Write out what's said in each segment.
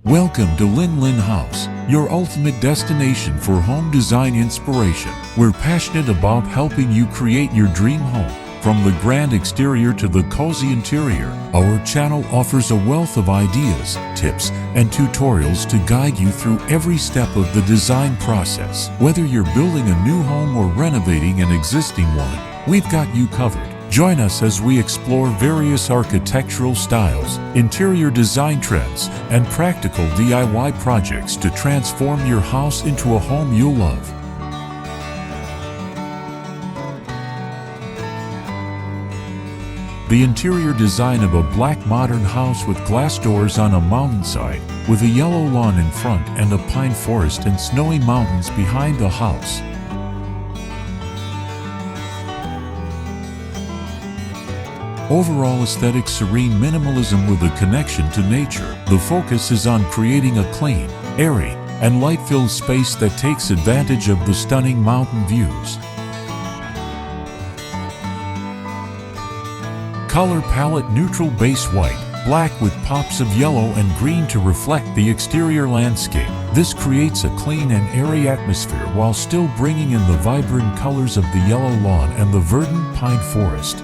Welcome to Linh House, your ultimate destination for home design inspiration. We're passionate about helping you create your dream home. From the grand exterior to the cozy interior, our channel offers a wealth of ideas, tips, and tutorials to guide you through every step of the design process. Whether you're building a new home or renovating an existing one, we've got you covered. Join us as we explore various architectural styles, interior design trends, and practical DIY projects to transform your house into a home you'll love. The interior design of a black modern house with glass doors on a mountainside, with a yellow lawn in front and a pine forest and snowy mountains behind the house. Overall aesthetic serene minimalism with a connection to nature. The focus is on creating a clean, airy, and light-filled space that takes advantage of the stunning mountain views. Color palette neutral base white, black with pops of yellow and green to reflect the exterior landscape. This creates a clean and airy atmosphere while still bringing in the vibrant colors of the yellow lawn and the verdant pine forest.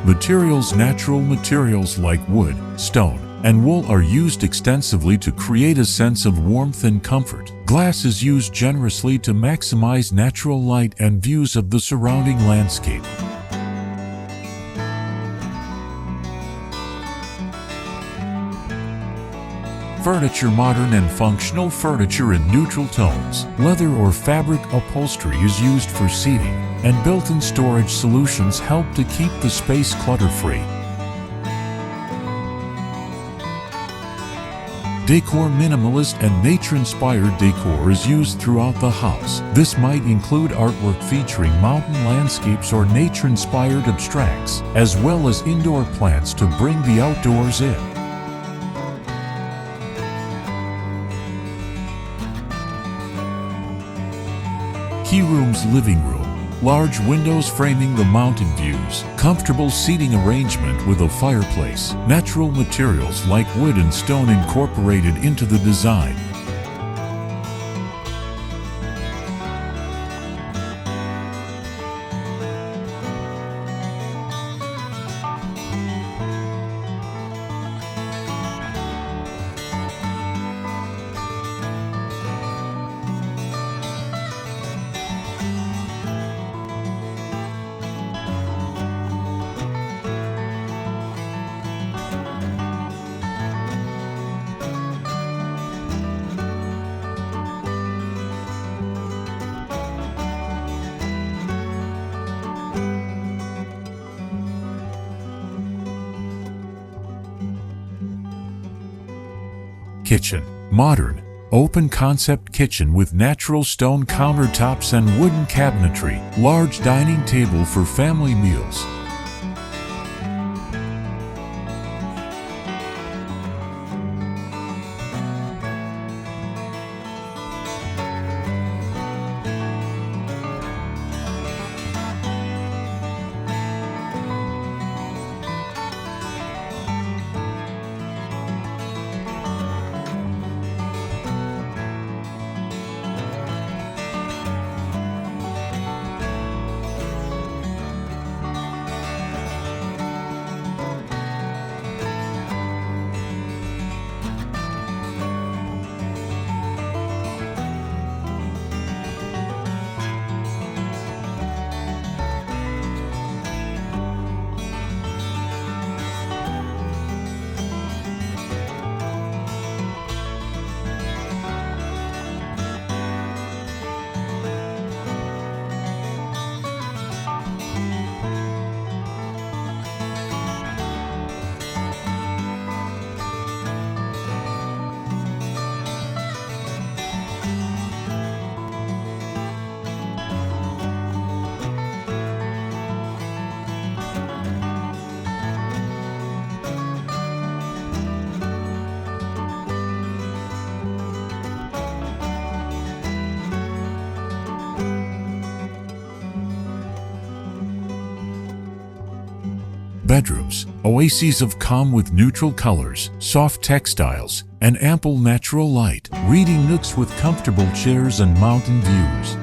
Materials. Natural materials like wood, stone, and wool are used extensively to create a sense of warmth and comfort. Glass is used generously to maximize natural light and views of the surrounding landscape. Furniture. Modern and functional furniture in neutral tones. Leather or fabric upholstery is used for seating, and built-in storage solutions help to keep the space clutter-free. Decor. Minimalist and nature-inspired decor is used throughout the house. This might include artwork featuring mountain landscapes or nature-inspired abstracts, as well as indoor plants to bring the outdoors in. Key rooms. Living room. Large windows framing the mountain views. Comfortable seating arrangement with a fireplace. Natural materials like wood and stone incorporated into the design. Kitchen. Modern, open-concept kitchen with natural stone countertops and wooden cabinetry. Large dining table for family meals. Bedrooms, oases of calm with neutral colors, soft textiles, and ample natural light. Reading nooks with comfortable chairs and mountain views.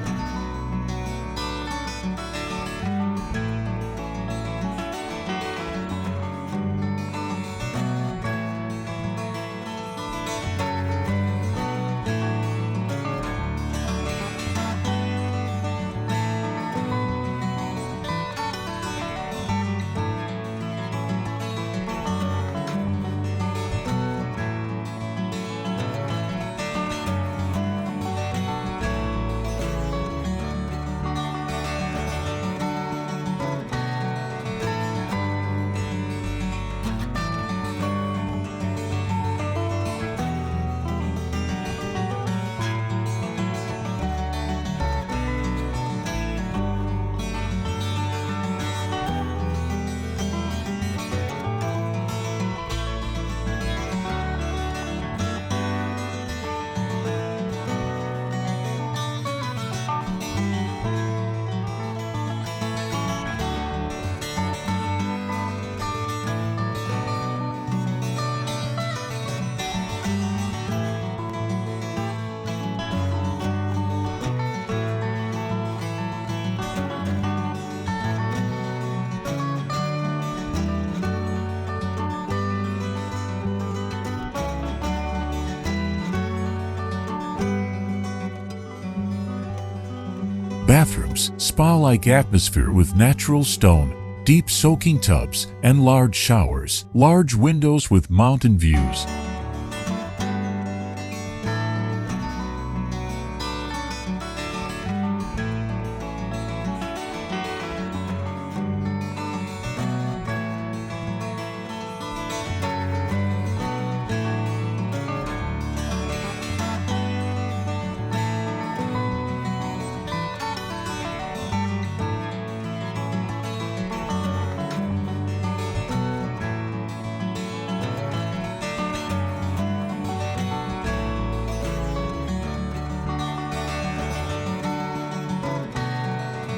Bathrooms, spa-like atmosphere with natural stone, deep soaking tubs, and large showers. Large windows with mountain views.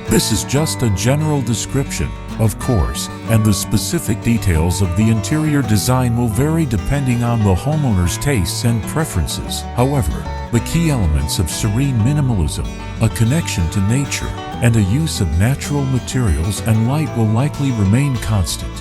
This is just a general description, of course, and the specific details of the interior design will vary depending on the homeowner's tastes and preferences. However, the key elements of serene minimalism, a connection to nature, and a use of natural materials and light will likely remain constant.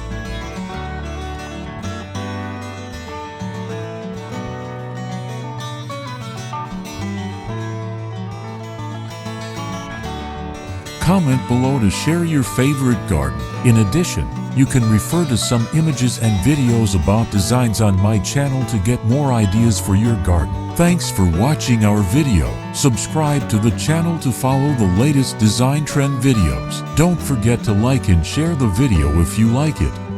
Comment below to share your favorite garden. In addition, you can refer to some images and videos about designs on my channel to get more ideas for your garden. Thanks for watching our video. Subscribe to the channel to follow the latest design trend videos. Don't forget to like and share the video if you like it.